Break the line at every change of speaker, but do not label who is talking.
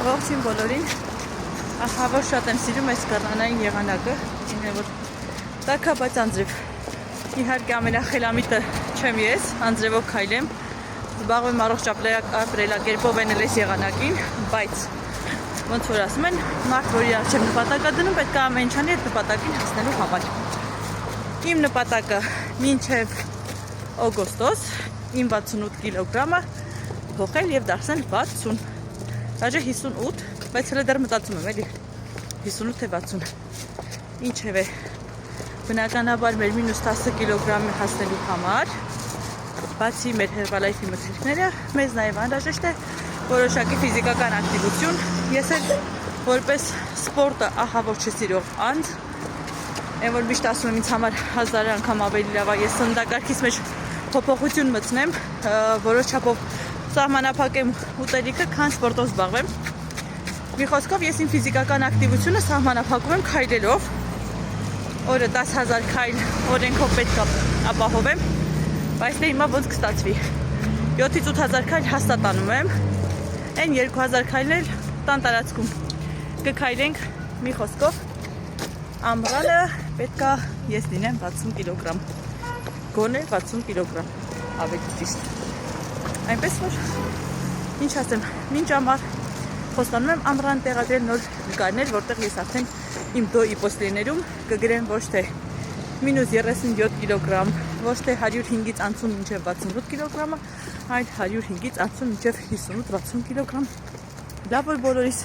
Ողջույն բոլորին, ահա որ շատ եմ սիրում այս գարնանային եղանակը, ինձ որ տաքա, բայց անձրև, իհարկե ամենախելամիտը չեմ ես, անձրևով քայլեմ, զբաղվեմ առողջ ապրելակերպով էնել այս եղանակին, բայց ոնց որ ասում են, մարդ որի առջև նպատակ է դնում, պետք է ամեն ինչ անի այդ նպատակին հասնելու համար։ Իմ նպատակը մինչև օգոստոս իմ 68 կիլոգրամը փոխել եւ դարձնել 60, դաժե 58, բայց հələ դեռ մտածում եմ էլի 58 թե 60։ Ինչևէ, բնականաբար մեր մինուս 10 կիլոգրամի հասնելու համար, բացի մեր Herbalife-ի մթերքները, մեզ նաև անհրաժեշտ է որոշակի ֆիզիկական ակտիվություն։ Ես էլ որպես սպորտը ահա որ չսիրող անձ, այն որ միշտ ասում եմ ինձ համար 1000 անգամ ավելի լավ է ես սննդակարգից մեջ փոփոխություն մտցնեմ, որոշ չափով սահմանափակեմ ուտելիքը, քան սպորտով զբաղվեմ։ Մի խոսքով ես իմ ֆիզիկական ակտիվությունը սահմանափակում եմ քայլելով։ Օրը 10,000 քայլ օրենքով պետք է ապահովեմ, բայց դե հիմա ոնց կստացվի։ 7-ից 8000 քայլ հաստատ անում եմ։ Այն 2000 քայլն էլ տան տարածքում կքայլենք, մի խոսքով ամռանը պետք է ես լինեմ 60 կիլոգրամ։ Գոնե 60 կիլոգրամ, ավելի ճիշտ։ Այնպես որ, ինչ ասեմ, մինչ ամառ խոստանում եմ ամռան տեղադրել նոր նկարներ, որտեղ ես արդեն իմ դոյի պոստերներում կգրեմ ոչ թե մինուս 37 կիլոգրամ, ոչ թե 105-ից անցում մինչև 68 կիլոգրամը, այլ 105-ից անցում մինչև 58-60 կիլոգրամ։ Լավ որ բոլորիս